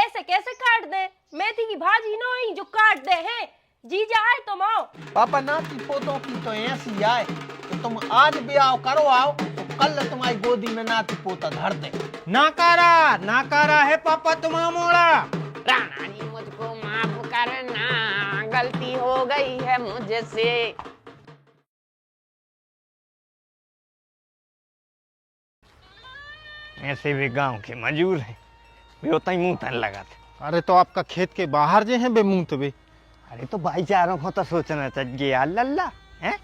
ऐसे कैसे काट दे? मेथी की भाजी नो ही जो काट दे है। जीजा आए तुम आओ। पापा नाती पोतों की तो ऐसी आए कि तुम आज भी आओ करो आओ तो कल तुम्हारी गोदी में नाती पोता धर दे। नाकारा है पापा तुम्हारा मोड़ा। राणा जी मुझको माफ करना, गलती हो गई है मुझसे। ऐसे भी गांव के मजूर हैं, वे उतना ही मुंह तन लगाते। अरे तो आपका खेत के बाहर जे हैं बेमुंह तो बे। अरे तो भाईचारों को तो सोचना चाहिए अल्लाह है।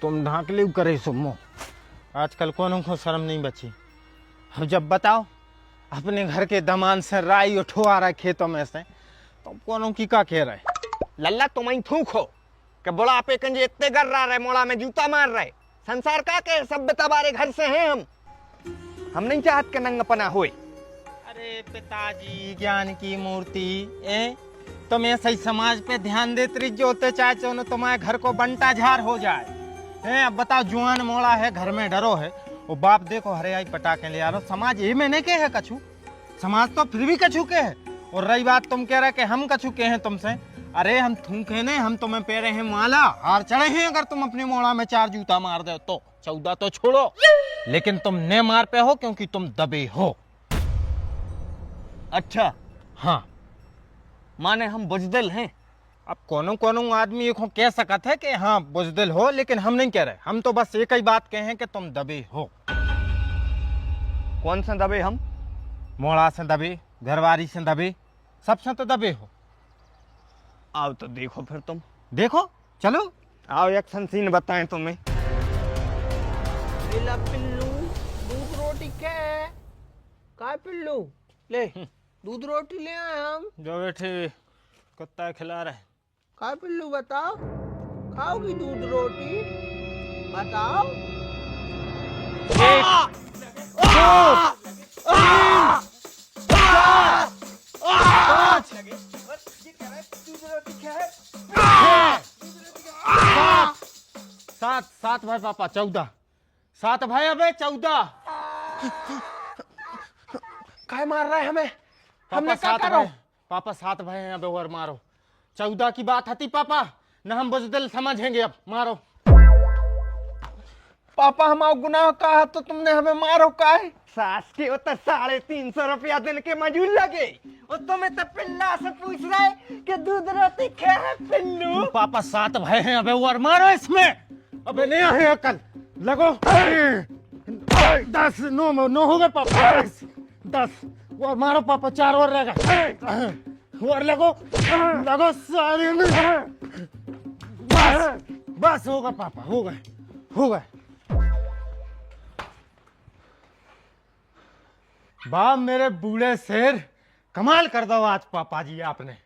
तुम ढाक ले करे सुमो, आजकल कोनों को शर्म नहीं बची। अब जब बताओ अपने घर के दमान से राई उठवा रहा खेतों में से, तो कोनों की का कह रहे? लल्ला तुम ही थूक हो कि बुढ़ापे कंजे इतने गर रहा मोड़ा में जूता मार रहे। संसार का के सभ्यता बारे घर से हैं हम नहीं चाहत के नंगपना होए। अरे पिताजी ज्ञान की मूर्ति तुम ऐसा ही समाज पे ध्यान देते रही होते चाहे न तुम्हारे घर को बंटा झार हो जाए। अब बताओ जुआन मोड़ा है घर में डरो है, वो बाप देखो हरे आई पटाखे ले आ रहा। समाज ये में नहीं के है कछु, समाज तो फिर भी कछु के है। और रही बात तुम कह रहे कि हम कछु के हैं तुमसे, अरे हम थूके नहीं, हम तुम्हें पेरे हैं माला हार चढ़े हैं। अगर तुम अपने मोड़ा में 4 जूता मार दो तो 14 तो छोड़ो, लेकिन तुम ने मार पे हो क्योंकि तुम दबे हो। अच्छा हाँ माने हम बुजदिल हैं। अब कोनो आदमी को कह सकत है कि हाँ बुजदिल हो, लेकिन हम नहीं कह रहे। हम तो बस एक ही बात कहें कि तुम दबे हो। कौन से दबे हम? मोड़ा से दबे, घरवारी से दबे, सबसे तो दबे हो। आओ तो देखो फिर तुम देखो चलो आओ एक सीन बताएं तुम्हें। लीला पिल्लू दूध रोटी क्या है? का पिल्लू ले दूध रोटी ले आए हम। जो बैठे कुत्ता खिला रहे। का पिल्लू बताओ, खाओगी दूध रोटी? बताओ। सात भाई पापा 14। 7 भाई अबे 14। काय मार रहा है हमें? हमने क्या करो? पापा 7 भाई हैं, अब और मारो। 14 की बात हती पापा, न हम बुजदिल समझेंगे। अब मारो पापा, हमारा गुनाह का है तो तुमने हमें मारो का है? सास के उतर 350 रुपया दिन के मजूर लगे और तुम्हें तो पिल्ला से पूछ रहे कि दूध रोटी क्या है पिल्लू। पापा 7 भाई हैं, अबे और मारो इसमें। अबे नहीं है अकल, लगो 10 नो हो गए पापा। 10 और मारो पापा, 4 और रह गए। और लगो सारे में। बस होगा पापा, हो गए। बाप मेरे बूढ़े शेर, कमाल कर दो आज पापा जी आपने।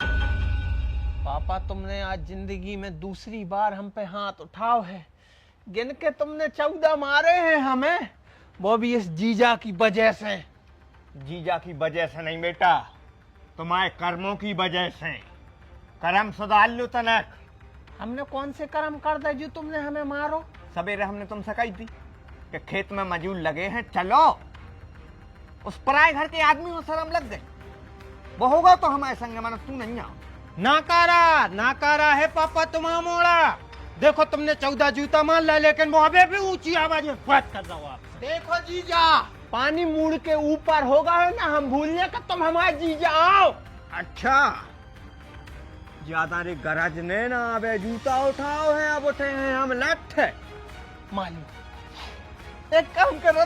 पापा तुमने आज जिंदगी में दूसरी बार हम पे हाथ उठाओ है। गिन के तुमने 14 मारे हैं हमें, वो भी इस जीजा की वजह से। जीजा की वजह से नहीं बेटा, तुम्हारे कर्मों की वजह से। कर्म सुधार लो तनक। हमने कौन से कर्म कर दे जो तुमने हमें मारो? सवेरे हमने तुमसे कही थी कि खेत में मजूर लगे हैं, चलो। उस पराए घर के आदमी को शर्म लग गई। वो होगा तो हमारे संग, माना तू नहीं आओ। नाकारा है पापा तुम्हारा मोड़ा। देखो तुमने 14 जूता मार लिया, लेकिन वो अबे भी ऊंची आवाज में बात कर रहा हो। देखो जीजा, पानी मुड़ के ऊपर होगा है ना, हम भूलने का तुम हमारे जीजा आओ। अच्छा ज्यादा रे गरज ने ना, अबे जूता उठाओ है, अब उठे हैं हम लठ है। मालूम एक काम करो,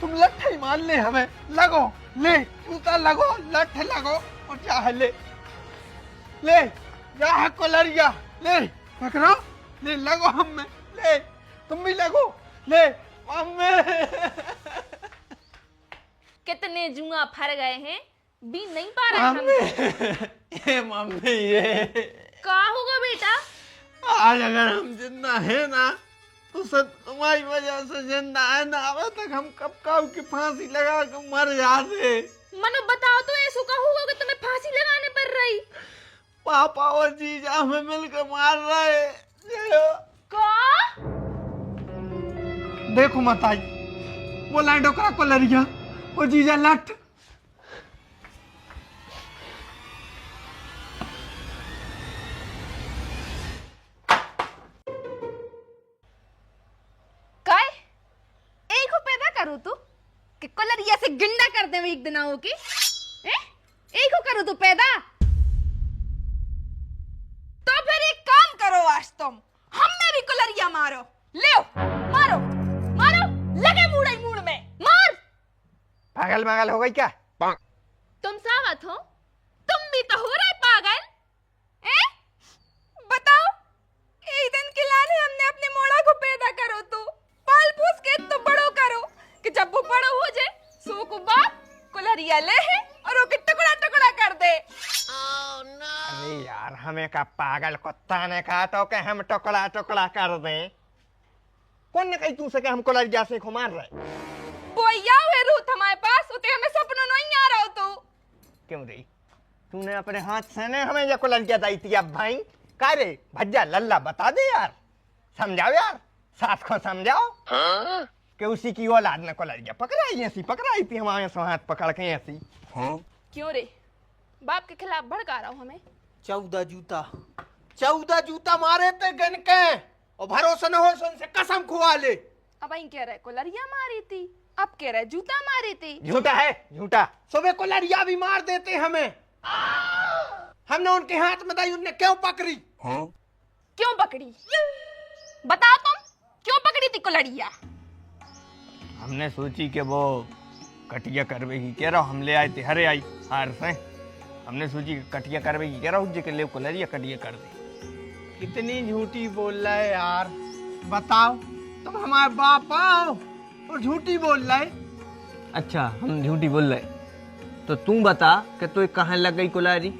तुम लठ ही मान ले हमें। लगो ले जूता, लगो लठ लगो और चाह ले जा कोलरिया ले पकड़ो, ले लगो हमें, ले तुम भी लगो, ले मम्मी। कितने जुआ फर गए हैं, बी नहीं पा रहे हम। मम्मी ये का होगा बेटा? आज अगर हम जिंदा है ना तो सब तुम्हारी वजह से जिंदा है ना, अब तक हम कब काऊ की फांसी लगा के मर जाते। मनो बताओ तो ऐसा का होगा कि तुम्हें फांसी लगाने पड़ रही? पापा और जीजा हमें मिलकर मार रहे। का? देखो मताई, वो लाइडो का कोलरिया, वो जीजा लट। करो तू कि कलरिया से गिंडा कर दे एक दिन आओ के एक को करो तू पैदा। तो फिर एक काम करो आज तुम हमें भी कलरिया मारो, ले मारो मारो लगे मूड ही मूड में मार। पागल पागल हो गई क्या? तुम सावत हो, तुम भी तो हो रहे पागल। बताओ एक दिन के लाने हमने अपने मोड़ा को पैदा करो तो पाल पोस के तो बड़ो करो कि जब वो बड़ो हो जाए सो को बाप कुलरिया ले है और वो के टुकड़ा टुकड़ा कर दे। अरे यार हमें का पागल कुत्ता ने कहा तो कि हम टुकड़ा टुकड़ा कर दें। कौन ने कही तू से कि हम कुलरिया से को मार रहे? बोया हुए रूत हमारे पास उते हमें सपनों नहीं आ रहा हो तो क्यों रे तूने अपने हाथ से ने हमें ये कुलरिया दी थी? अब भाई का रे भज्जा लल्ला बता दे यार, समझाओ यार, सास को समझाओ कि उसी की औलाद ने कुलरिया पकड़ाई, ऐसी पकड़ाई थी हमारे से हाथ पकड़ के ऐसी। क्यों रे बाप के खिलाफ भड़का रहा हूं हमें? 14 जूता मारे थे गन के और भरोसा न हो उनसे कसम खुआ ले। अब आई कह रहे कुलरिया मारी थी, अब कह रहे जूता मारी थी। झूठा है झूठा। सुबह को लड़िया भी मार देते हमें। हमने उनके हाथ में दी, उनने क्यों पकड़ी? क्यों पकड़ी बताओ तुम, क्यों पकड़ी थी कुलरिया? हमने सोची कि वो कटिया करवेगी, कह रहा हम ले आए थे हरे आई हार से, हमने सोची कि कटिया करवेगी, कह रहा हूँ के लिए कुलरिया कटिया कर दे। कितनी झूठी बोल रहा है यार, बताओ तुम हमारे बाप आओ और झूठी बोल रहा है। अच्छा हम झूठी बोल रहे, तो तू बता कि तू कहाँ लग गई कुलारी?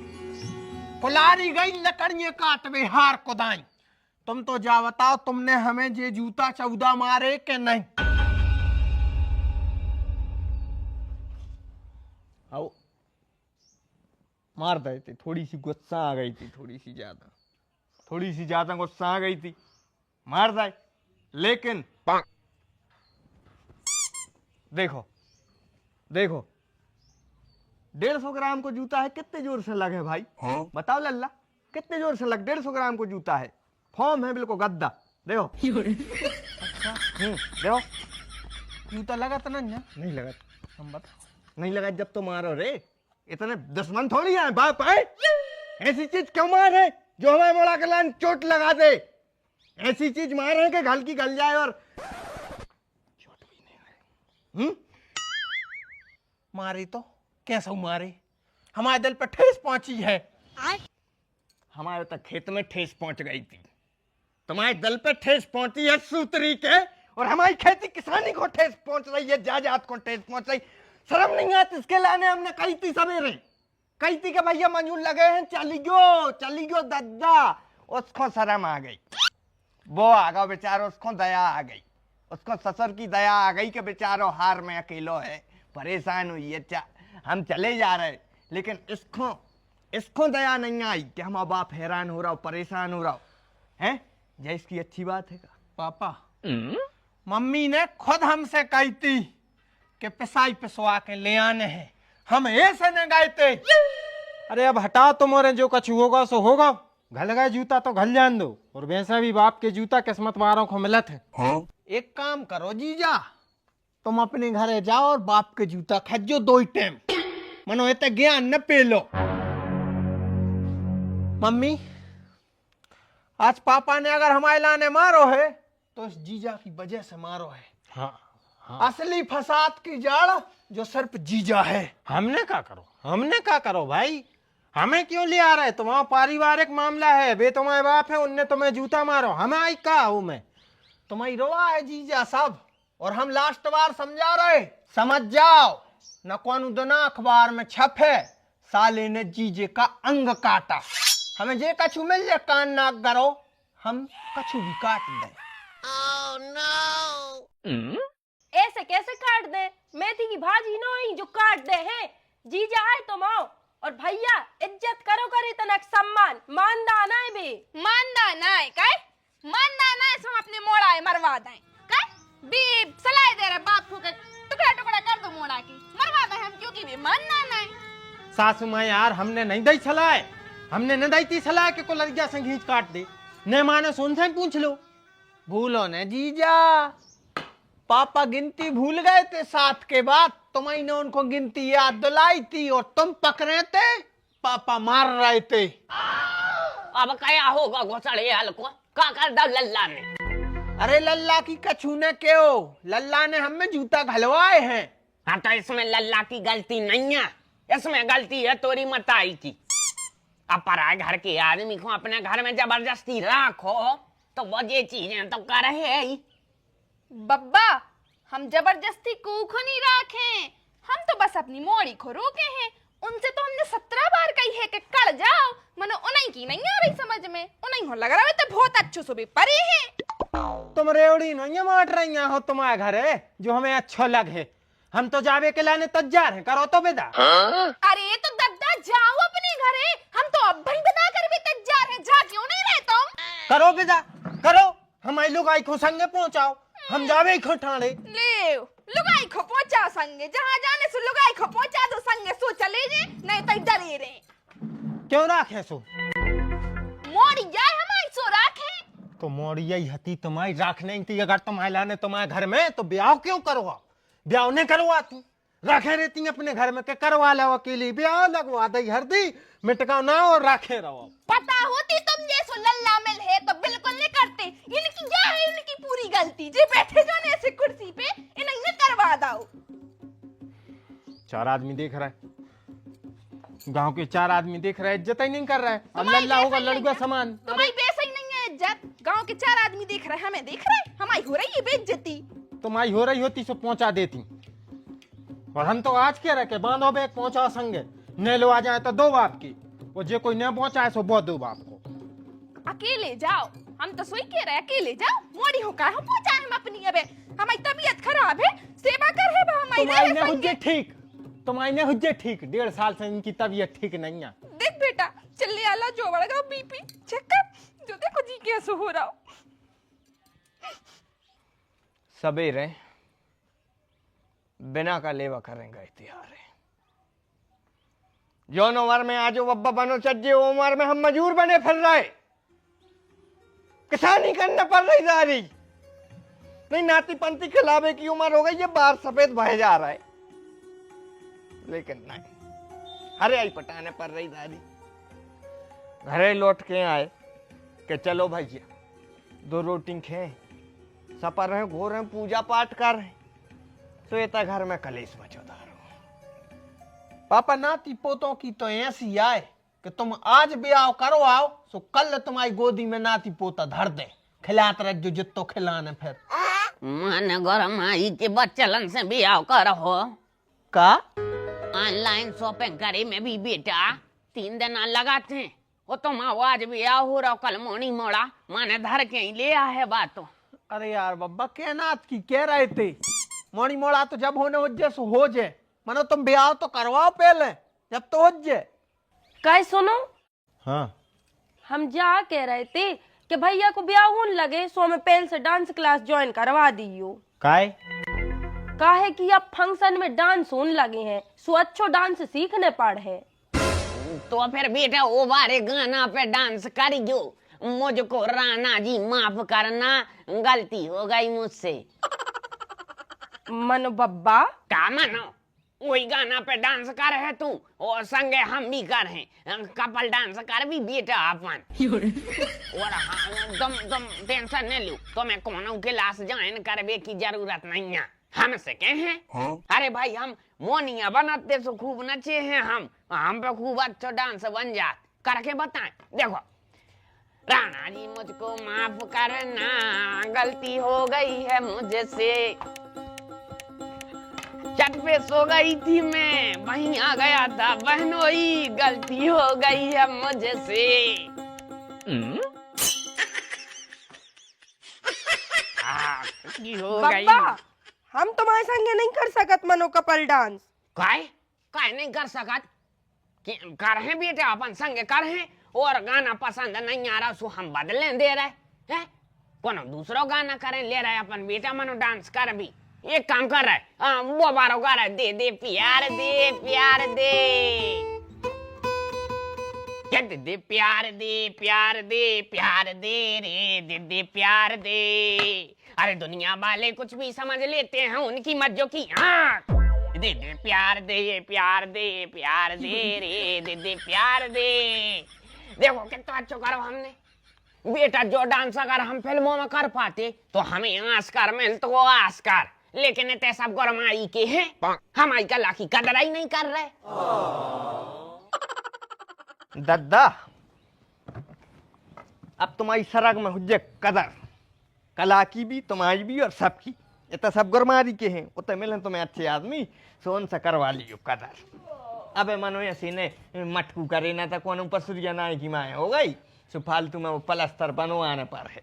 कुलारी गई लकड़ियां काटवे हार कोदाई। तुम तो जा बताओ तुमने हमें ये जूता 14 मारे के नहीं? आओ मार दे थे, थोड़ी सी गुस्सा आ गई थी, थोड़ी सी ज्यादा गुस्सा आ गई थी, मार दे। लेकिन देखो देखो 150 ग्राम को जूता है, कितने जोर से लगे भाई? बताओ लल्ला कितने जोर से लग? 150 ग्राम को जूता है, फॉर्म है बिल्कुल गद्दा। देखो अच्छा देखो जूता लगा तो नहीं लगा, हम बता नहीं लगा जब तो मारो रे, इतने दुश्मन थोड़ी है बाप है। ऐसी चीज क्यों मार है जो हमें मोड़ा के लान चोट लगा दे? ऐसी चीज मार है कि घल की गल जाए और चोट भी नहीं आए। मारे तो कैसे मारे? हमारे दिल पर ठेस पहुंची है। हमारे तक खेत में ठेस पहुंच गई थी, तुम्हारे दिल पे ठेस पहुंची है सूतरी के, और हमारी खेती किसानी को ठेस पहुंच रही है, जायदाद को ठेस पहुंच रही। शर्म नहीं आती? इसके लाने हमने कही थी सवेरे, कही थी कि भैया मंजूर लगे हैं, चली गयो दादा। उसको शर्म आ गई, वो आ गया बेचारो, उसको दया आ गई, उसको ससुर की दया आ गई कि बेचारो हार में अकेलो है, परेशान हुई है, हम चले जा रहे। लेकिन इसको दया नहीं आई कि हमारा बाप हैरान हो रहा हो, परेशान हो रहा हो है। ये इसकी अच्छी बात है का पापा? मम्मी ने खुद हमसे कही थी कि पिसाई पिसवा के ले आने हैं, हम ऐसे न गए थे। अरे अब हटा तुम, और जो कुछ होगा सो होगा, घल गए जूता तो घल जान दो, और वैसा भी बाप के जूता किस्मत वालों को मिलत है। एक काम करो जीजा, तुम अपने घरे जाओ और बाप के जूता खजो 2 टाइम, मनो इतने ज्ञान न पे लो। मम्मी आज पापा ने अगर हमारे लाने मारो है तो इस जीजा की वजह से मारो है। हाँ। असली फसाद की जड़ जो सिर्फ जीजा है। हमने क्या करो भाई, हमें क्यों ले आ रहे? तुम्हारा पारिवारिक मामला है, वे तुम्हारे बाप है, उनने तुम्हें जूता मारो, हमें आई का हूं मैं? तुम्हारी रोआ है जीजा सब, और हम लास्ट बार समझा रहे, समझ जाओ न कौन दोना अखबार में छपे साले ने जीजे का अंग काटा। हमें जे कछु मिल जाए कान नाक गरो, हम कछु भी काट दे। ऐसे कैसे काट दे? मेथी की भाजी न हुई जो काट दे है। जीजा आए तुम आओ, और भैया इज्जत करो करे तनक सम्मान मानदान आए बे, मानदान आए काय मानदान आए, सो अपने मोड़ा है मरवा दें काय बी सलाह दे रहे बाप को के टुकड़ा टुकड़ा कर दो मोड़ा की, मरवा दें हम, क्योंकि बे मानदान आए। सासू माँ यार हमने नहीं दी सलाह, हमने न दी थी सलाह के कुलरिया से घींच काट दे, न माने सुन से पूछ लो, भूलो न जीजा। पापा गिनती भूल गए थे 7 के बाद, तो मैंने उनको गिनती याद दिलाई थी और तुम पकड़े थे, पापा मार रहे थे। अब क्या होगा घोसड़े हाल को, का कर दो लल्ला ने? अरे लल्ला की कछू ने क्यों, लल्ला ने हमें जूता घलवाए हैं। हाँ तो इसमें लल्ला की गलती नहीं है, इसमें गलती है तोरी मताई की। अब पराए घर के आदमी को अपने घर में जबरदस्ती रखो तो वो ये चीजें तो कर ही। बब्बा, हम जबरदस्ती कूखो नहीं रखे, हम तो बस अपनी मोड़ी को रोके हैं। उनसे तो हमने 17 बार कही है कि कर जाओ, मनो उन्हीं की नहीं आ रही समझ में, उन्हीं हो लग रहा है तो बहुत अच्छे से भी परे हैं। तुम रेवड़ी नहीं मार रही हो, तुम्हारे घर है जो हमें अच्छा लगे। हम तो जावे के लाने तैयार हैं, करो तो बेदा। अरे तो दद्दा जाओ अपने घरे, हम तो अब भाई बता कर भी तैयार हैं, जा क्यों नहीं रहे तुम? करो बेदा करो, हमारे लोग आई को संगे पहुंचाओ, हम जावे को ठाणे। ले लुगाई को पहुंचा संगे, जहाँ जाने से लुगाई को पहुंचा दो संगे, सो चले जे, नहीं तो डरे रहे। क्यों राखे सो? मोड़ी जाए हमारी सो राखे। तो मोड़िया ही हती तुम्हारी राखने थी, अगर तुम्हारे लाने तुम्हारे घर में तो ब्याह क्यों करवा? ब्याह ने करवा तू रखे रहती अपने घर में के करवा लो, अकेली ब्याह लगवा दई हरदी मिटका ना और राखे रहो। पता होती तुम जैसो लल्ला मिल है तो बिल्कुल नहीं करते। इनकी क्या है, इनकी पूरी गलती जे बैठे जाने ऐसे कुर्सी पे, इन्हें न करवा दो। 4 आदमी देख रहा है, गांव के 4 आदमी देख रहे हैं, इज्जत ही नहीं कर रहा है। अब लल्ला होगा लड़का समान। तुम्हारी बेइज्जती नहीं है इज्जत, गांव के 4 आदमी देख रहे हैं, हमें देख रहे हैं, हमारी हो रही है बेइज्जती। तुम्हारी हो रही होती सो पहुंचा देती, और हम तो आज कह रहे के बांधो बैग पहुंचा संगे, न लो आ जाए तो 2 बाप की, और जे कोई न पहुंचाए सो बहुत 2 बाप को। अकेले जाओ, हम तो सोई कह रहे अकेले जाओ, मोड़ी होकर हम पहुंचाए हम अपनी। अबे हमारी तबीयत खराब है, सेवा कर है तुम्हारी ने हमारी। हुज्जे ठीक, तुम्हारी ने हुज्जे ठीक, 1.5 साल से इनकी तबीयत ठीक नहीं है। देख बेटा, चलने आला जो बढ़ेगा बीपी चेक कर, जो देखो जी कैसे हो रहा हो। सवेरे बिना का लेवा करेंगे इतिहार है। जौन उम्र में आज बब्बा बनो चज्जे, उम्र में हम मजूर बने फिर रहे, किसानी करना पड़ रही सारी। नहीं नाती पंती खिलावे की उम्र हो गई, ये बार सफेद बह जा रहा है, लेकिन नहीं हरे आई पटाने पड़ रही सारी। घरे लौट के आए कि चलो भैया 2 रोटी खे, सपर है, घोर है, पूजा पाठ कर रहे, तो ये घर में कलेश मचोदार हो। पापा नाती पोतों की तो ऐसी आए कि तुम आज ब्याह करो आओ, सो कल तुम्हारी गोदी में नाती पोता धर दे, खिलात रख जो जितो खिलाने। फिर मन गरम आई के बच्चलन से ब्याह करो का ऑनलाइन शॉपिंग करे में भी बेटा 3 दिन लगाते हैं। वो तुम आज ब्याह हो रहा, कल मोनी मोड़ा माने धर के ही ले आए बातों। अरे यार बब्बा क्या नात की कह रहे थे, मोड़ी मोड़ा तो जब होने हो जाए सो हो जाए, मनो तुम ब्याह तो करवाओ पहले, जब तो हो जाए। काय सुनो, हाँ हम जा कह रहे थे कि भैया को ब्याह होने लगे, सो हमें पहले से डांस क्लास ज्वाइन करवा दियो। काय काहे कि अब फंक्शन में डांस होने लगे हैं, सो अच्छो डांस सीखने पड़ है। तो फिर बेटा वो बारे गाना पे डांस करियो, मुझको राणा जी माफ करना, गलती हो गई मुझसे। मनो बब्बा, क्या मनो, वही गाना पे डांस कर है तू, और संगे हम भी कर हैं, कपल डांस कर भी बेटा अपन। और हाँ, तुम टेंशन नहीं लो, तुम्हें कोनो क्लास ज्वाइन करने की जरूरत नहीं है, हमसे कहे। अरे भाई हम मोनिया बनाते सो खूब नचे हैं, हम पे खूब अच्छा डांस बन जात, करके बताएं। देखो, राणा जी मुझको माफ करना, गलती हो गई है मुझसे, छत पे सो गई थी मैं, वहीं आ गया था बहनोई, गलती हो गई है मुझसे। गलती हो गई। बब्बा, हम तुम्हारे संगे नहीं कर सकत मनो कपल डांस। काय नहीं कर सकत? कर हैं बेटा अपन संगे कर हैं, और गाना पसंद नहीं आ रहा सो हम बदले दे रहे हैं, कोनो दूसरा गाना करें ले रहे अपन बेटा मनो डांस कर भी। एक काम कर रहा है, वो बारो गा रहा है, दे दे प्यार दे प्यार दे, क्या दे दे प्यार दे प्यार दे प्यार दे रे, दे दे प्यार दे, अरे दुनिया वाले कुछ भी समझ लेते हैं, उनकी मज्जों की आँख। दे दे प्यार दे, प्यार दे, प्यार दे रे, दे दे प्यार दे। देखो कितना अच्छा करो हमने बेटा, जो डांस अगर हम फिल्मों में कर पाते तो हमें ऑस्कर मिलता, वो ऑस्कर। लेकिन इतने सब गरमाई के हैं, हमारी कला की कदर ही नहीं कर रहे। दद्दा, अब तुम्हारी सरग में हुज्जे कदर, कला की भी, तुम्हारी भी और सबकी। इतना सब गुरमारी के हैं, उतने मिलन तुम्हें अच्छे आदमी, सोन सा करवा लियो कदर। अबे मनो ऐसी ने मटकू करे ना तो कौन ऊपर सूर्य ना की माए हो गई, सो फालतू में वो पलस्तर बनवाने पर है।